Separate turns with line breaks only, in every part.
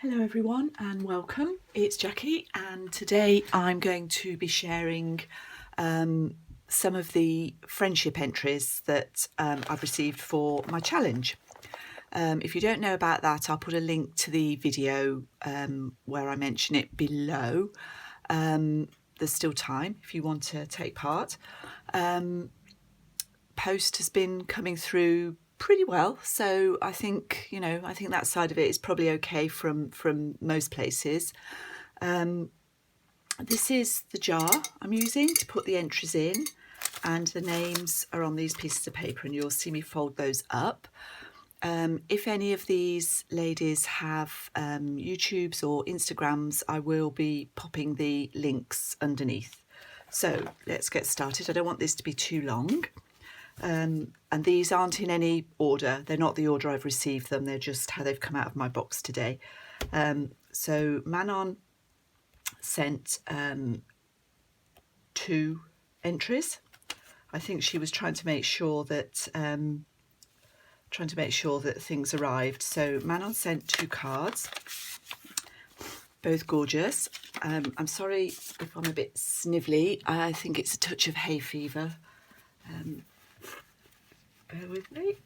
Hello everyone and welcome. It's Jackie and today I'm going to be sharing some of the friendship entries that I've received for my challenge. If you don't know about that, I'll put a link to the video where I mention it below. There's still time if you want to take part. Post has been coming through pretty well, so I think that side of it is probably okay from most places. This is the jar I'm using to put the entries in, and the names are on these pieces of paper, and you'll see me fold those up. If any of these ladies have YouTubes or Instagrams, I will be popping the links underneath. So let's get started. I don't want this to be too long. And these aren't in any order. They're not the order I've received them. They're just how they've come out of my box today. So Manon sent 2 entries. I think she was trying to make sure that things arrived. So Manon sent 2 cards, both gorgeous. I'm sorry if I'm a bit snivelly. I think it's a touch of hay fever. Bear with me.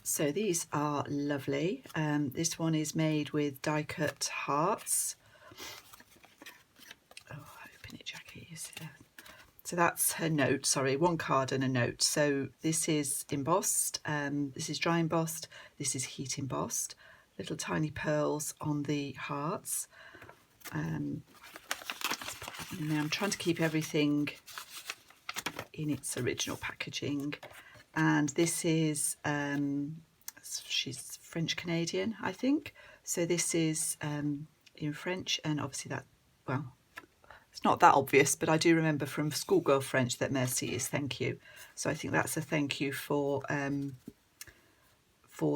So these are lovely. This one is made with die cut hearts. Oh, open it, Jackie. So that's her note. Sorry, 1 card and a note. So this is embossed. This is dry embossed. This is heat embossed. Little tiny pearls on the hearts. Let's pop that one in there. I'm trying to keep everything in its original packaging. And this is she's French Canadian, I think, so this is in French, and obviously that, well, it's not that obvious, but I do remember from schoolgirl French that merci is thank you, so I think that's a thank you for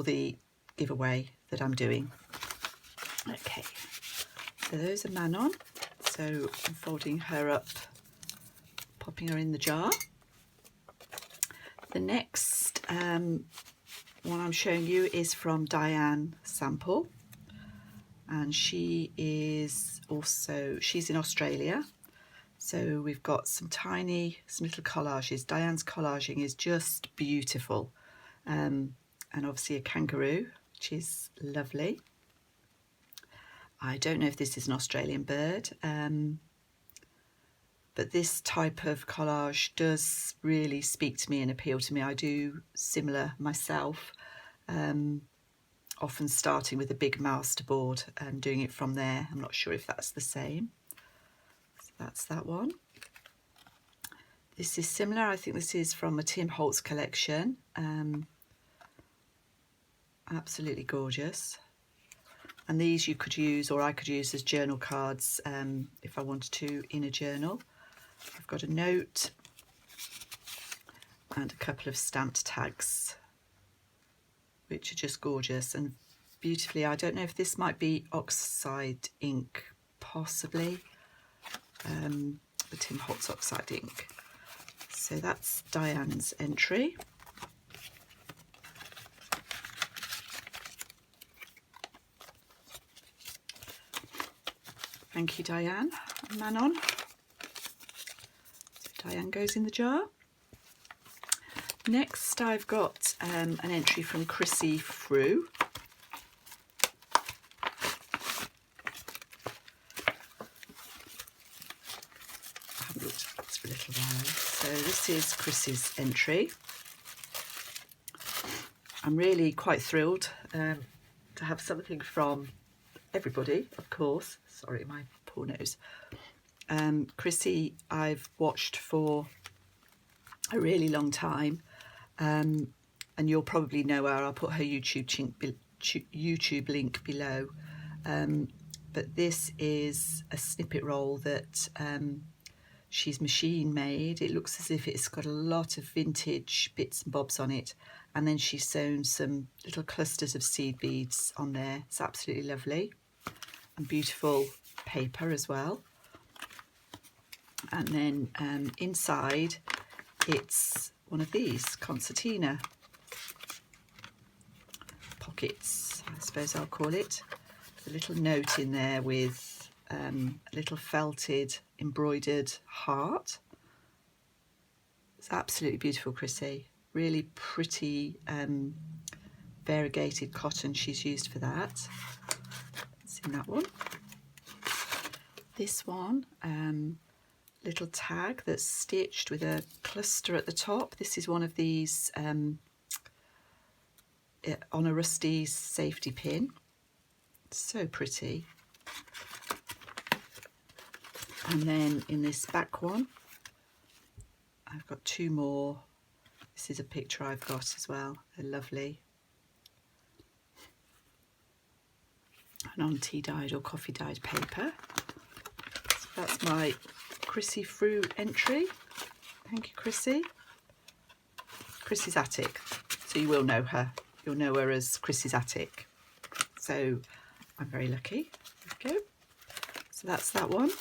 the giveaway that I'm doing. Okay, so those are Manon. So I'm folding her up, popping her in the jar. The next one I'm showing you is from Diane Sample, and she's in Australia. So we've got some little collages. Diane's collaging is just beautiful, and obviously a kangaroo, which is lovely. I don't know if this is an Australian bird, but this type of collage does really speak to me and appeal to me. I do similar myself, often starting with a big masterboard and doing it from there. I'm not sure if that's the same. So that's that one. This is similar. I think this is from a Tim Holtz collection. Absolutely gorgeous. And these you could use, or I could use as journal cards if I wanted to, in a journal. I've got a note and a couple of stamped tags, which are just gorgeous and beautifully. I don't know if this might be oxide ink, possibly, the Tim Holtz oxide ink. So that's Diane's entry. Thank you, Diane and Manon. Diane goes in the jar. Next I've got an entry from Chrissy Frew. I haven't looked at this for a little while. So this is Chrissy's entry. I'm really quite thrilled to have something from everybody, of course. Sorry, my poor nose. Chrissy I've watched for a really long time, and you'll probably know her. I'll put her YouTube link below, but this is a snippet roll that she's machine made. It looks as if it's got a lot of vintage bits and bobs on it, and then she's sewn some little clusters of seed beads on there. It's absolutely lovely and beautiful paper as well. And then inside it's one of these concertina pockets. I suppose I'll call it. A little note in there with a little felted embroidered heart. It's absolutely beautiful, Chrissy. Really pretty variegated cotton she's used for that. It's in that one. This one, little tag that's stitched with a cluster at the top. This is one of these on a rusty safety pin. So pretty. And then in this back one, I've got two more. This is a picture I've got as well. They're lovely. And on tea dyed or coffee dyed paper. So that's my Chrissy fruit entry. Thank you, Chrissy. Chrissy's Attic. So you will know her. You'll know her as Chrissy's Attic. So I'm very lucky. There we go. So that's that one.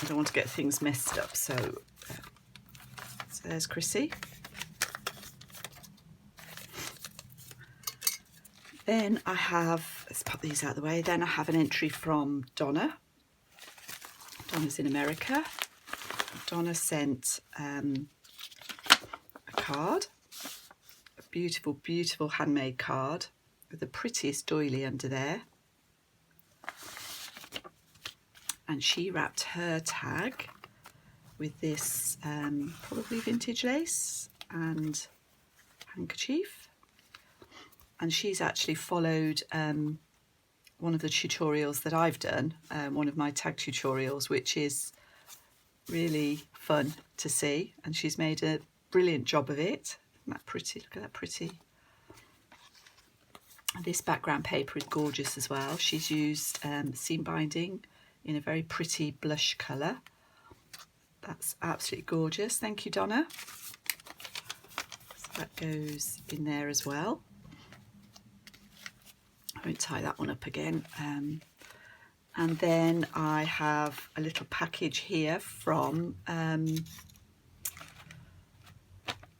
I don't want to get things messed up, so there's Chrissy. Then I have, let's pop these out of the way, then I have an entry from Donna. Donna's in America. Donna sent a card, a beautiful, beautiful handmade card with the prettiest doily under there. And she wrapped her tag with this probably vintage lace and handkerchief. And she's actually followed one of the tutorials that I've done, one of my tag tutorials, which is really fun to see. And she's made a brilliant job of it. Isn't that pretty? Look at that pretty. And this background paper is gorgeous as well. She's used seam binding in a very pretty blush colour. That's absolutely gorgeous. Thank you, Donna. So that goes in there as well. I won't tie that one up again. And then I have a little package here from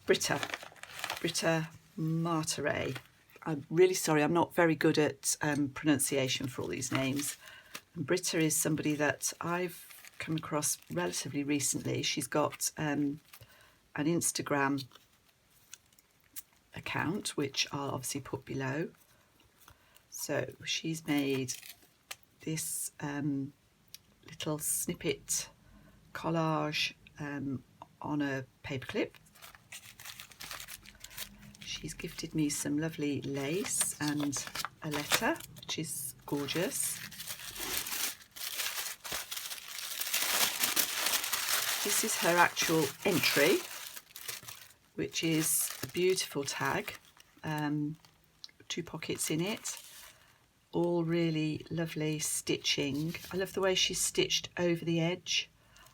Britta Marteret. I'm really sorry, I'm not very good at pronunciation for all these names. And Britta is somebody that I've come across relatively recently. She's got an Instagram account, which I'll obviously put below. So she's made this little snippet collage on a paperclip. She's gifted me some lovely lace and a letter, which is gorgeous. This is her actual entry, which is a beautiful tag, 2 pockets in it, all really lovely stitching. I love the way she's stitched over the edge.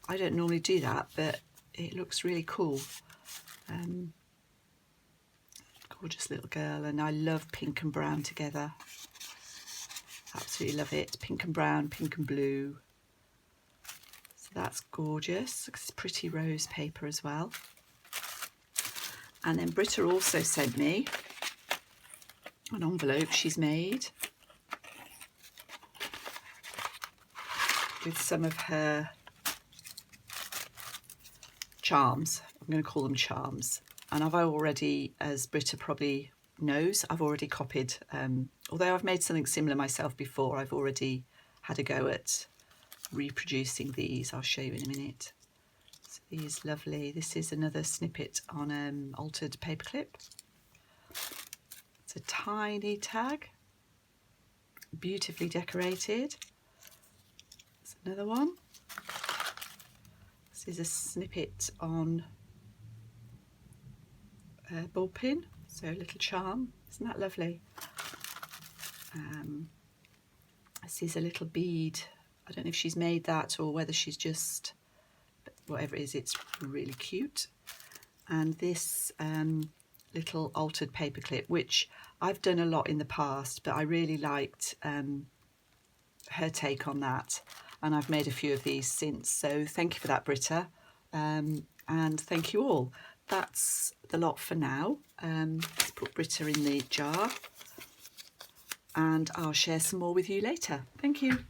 I don't normally do that, but it looks really cool. Gorgeous little girl, and I love pink and brown together. Absolutely love it. Pink and brown, pink and blue. That's gorgeous. It's pretty rose paper as well. And then Britta also sent me an envelope she's made with some of her charms. I'm going to call them charms. And I've already, as Britta probably knows, I've already copied, although I've made something similar myself before, I've already had a go at reproducing these. I'll show you in a minute. So these lovely. This is another snippet on altered paperclip. It's a tiny tag, beautifully decorated. It's another one. This is a snippet on a ball pin, so a little charm. Isn't that lovely? This is a little bead. I don't know if she's made that or whether she's just, whatever it is, it's really cute. And this little altered paperclip, which I've done a lot in the past, but I really liked her take on that. and I've made a few of these since, so thank you for that, Britta, and thank you all. That's the lot for now. Let's put Britta in the jar, and I'll share some more with you later. Thank you.